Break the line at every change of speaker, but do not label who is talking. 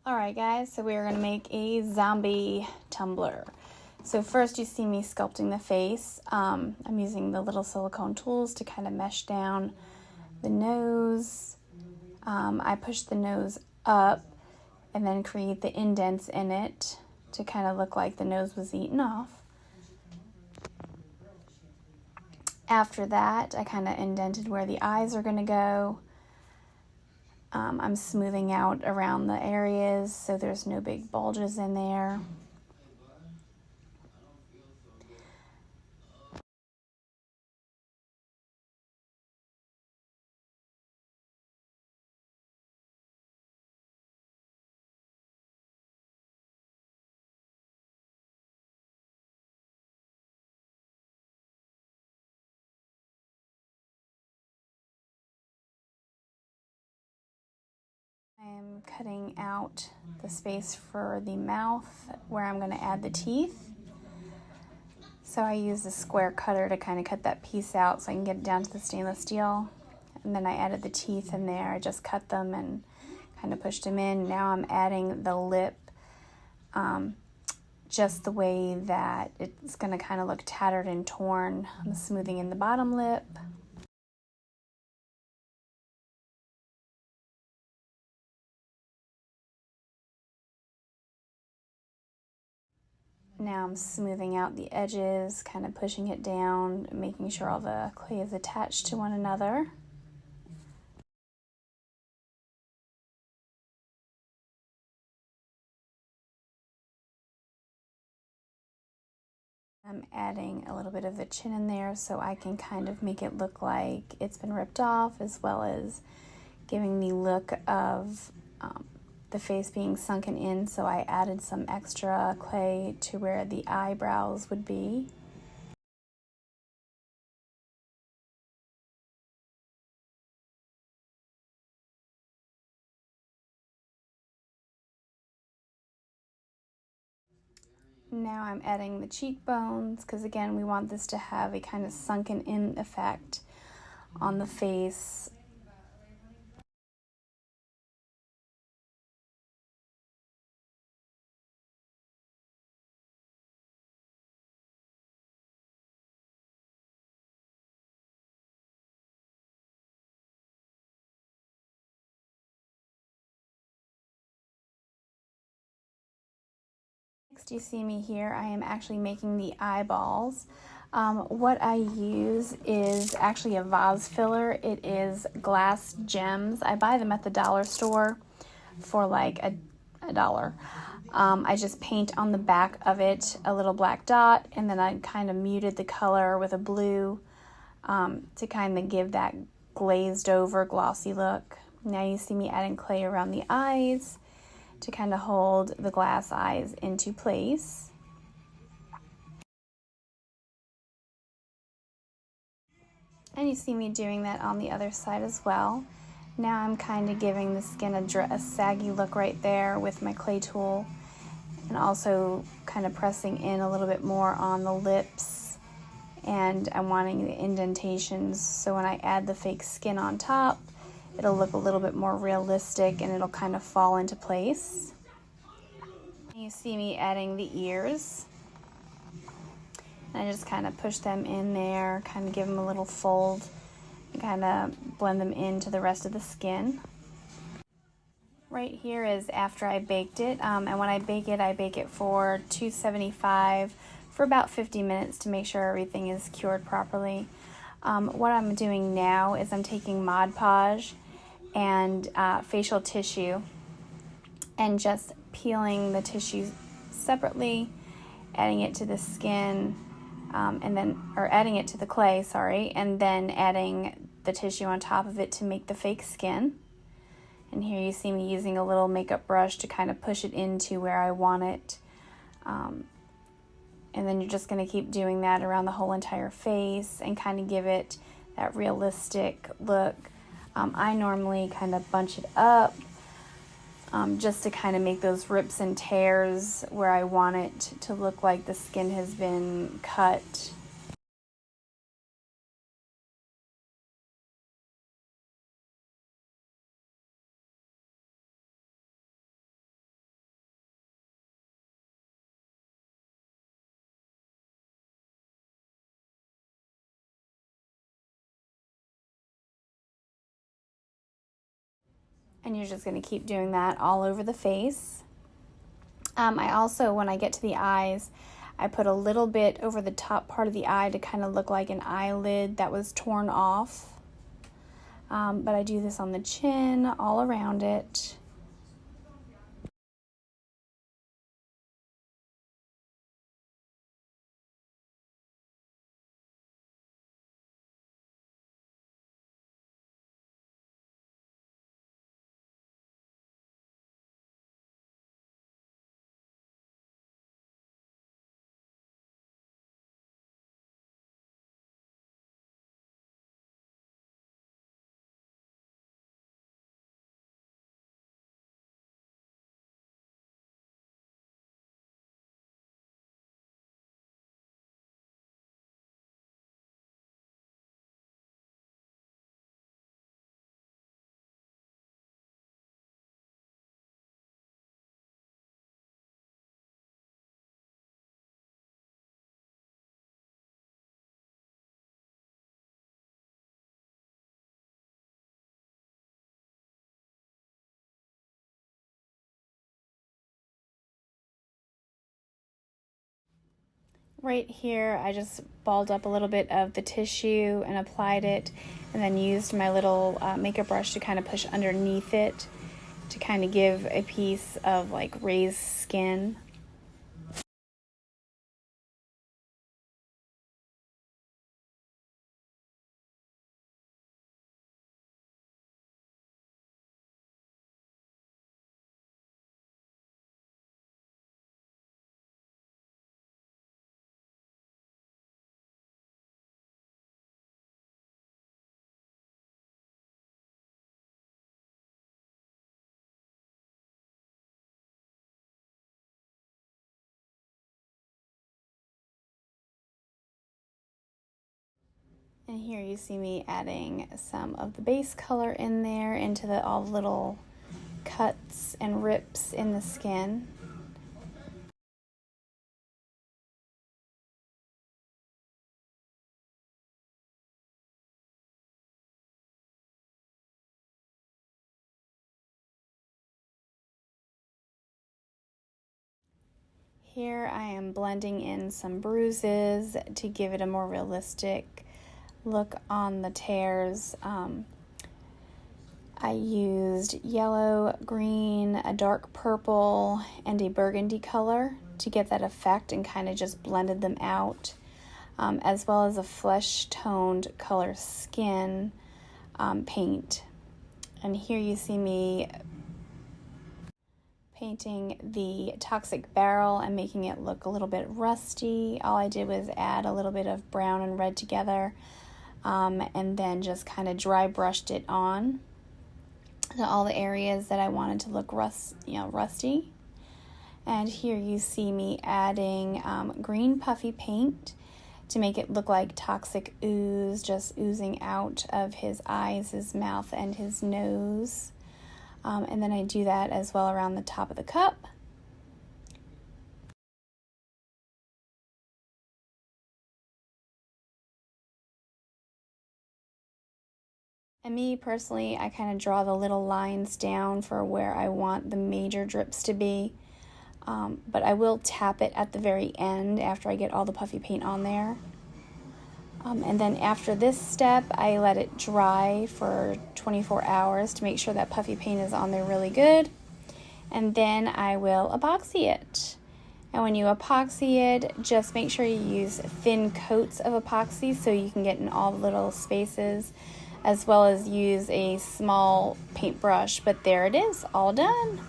Alright guys, so we are going to make a zombie tumbler. So first you see me sculpting the face. I'm using the little silicone tools to kind of mesh down the nose. I push the nose up and then create the indents in it to kind of look like the nose was eaten off. After that, I kind of indented where the eyes are going to go. I'm smoothing out around the areas so there's no big bulges in there. I'm cutting out the space for the mouth where I'm going to add the teeth. So I use the square cutter to kind of cut that piece out so I can get it down to the stainless steel. And then I added the teeth in there. I just cut them and kind of pushed them in. Now I'm adding the lip just the way that it's going to kind of look tattered and torn. I'm smoothing in the bottom lip. Now I'm smoothing out the edges, kind of pushing it down, making sure all the clay is attached to one another. I'm adding a little bit of the chin in there so I can kind of make it look like it's been ripped off, as well as giving the look of the face being sunken in, so I added some extra clay to where the eyebrows would be. Now I'm adding the cheekbones, because again we want this to have a kind of sunken in effect on the face. Next you see me here, I am actually making the eyeballs. What I use is actually a vase filler. It is glass gems. I buy them at the dollar store for like a dollar. I just paint on the back of it a little black dot, and then I kind of muted the color with a blue to kind of give that glazed over glossy look. Now you see me adding clay around the eyes to kind of hold the glass eyes into place. And you see me doing that on the other side as well. Now I'm kind of giving the skin a saggy look right there with my clay tool, and also kind of pressing in a little bit more on the lips, and I'm wanting the indentations so when I add the fake skin on top, it'll look a little bit more realistic and it'll kind of fall into place. You see me adding the ears. And I just kind of push them in there, kind of give them a little fold, and kind of blend them into the rest of the skin. Right here is after I baked it, and when I bake it for 275 for about 50 minutes to make sure everything is cured properly. What I'm doing now is I'm taking Mod Podge and facial tissue and just peeling the tissue separately, adding it to the skin, adding it to the clay, and then adding the tissue on top of it to make the fake skin. And here you see me using a little makeup brush to kind of push it into where I want it. And then you're just going to keep doing that around the whole entire face and kind of give it that realistic look. I normally kind of bunch it up just to kind of make those rips and tears where I want it to look like the skin has been cut. And you're just going to keep doing that all over the face. I also, when I get to the eyes, I put a little bit over the top part of the eye to kind of look like an eyelid that was torn off. But I do this on the chin, all around it. Right here, I just balled up a little bit of the tissue and applied it, and then used my little makeup brush to kind of push underneath it to kind of give a piece of like raised skin. And here you see me adding some of the base color in there into all the little cuts and rips in the skin. Here I am blending in some bruises to give it a more realistic look on the tears. I used yellow, green, a dark purple, and a burgundy color to get that effect, and kind of just blended them out, as well as a flesh-toned color skin paint. And here you see me painting the toxic barrel and making it look a little bit rusty. All I did was add a little bit of brown and red together, and then just kind of dry brushed it on to all the areas that I wanted to look rusty. And here you see me adding green puffy paint to make it look like toxic ooze just oozing out of his eyes, his mouth, and his nose. And then I do that as well around the top of the cup. And me personally, I kind of draw the little lines down for where I want the major drips to be. But I will tap it at the very end after I get all the puffy paint on there. And then after this step, I let it dry for 24 hours to make sure that puffy paint is on there really good. And then I will epoxy it. And when you epoxy it, just make sure you use thin coats of epoxy so you can get in all the little spaces, as well as use a small paintbrush. But there it is, all done.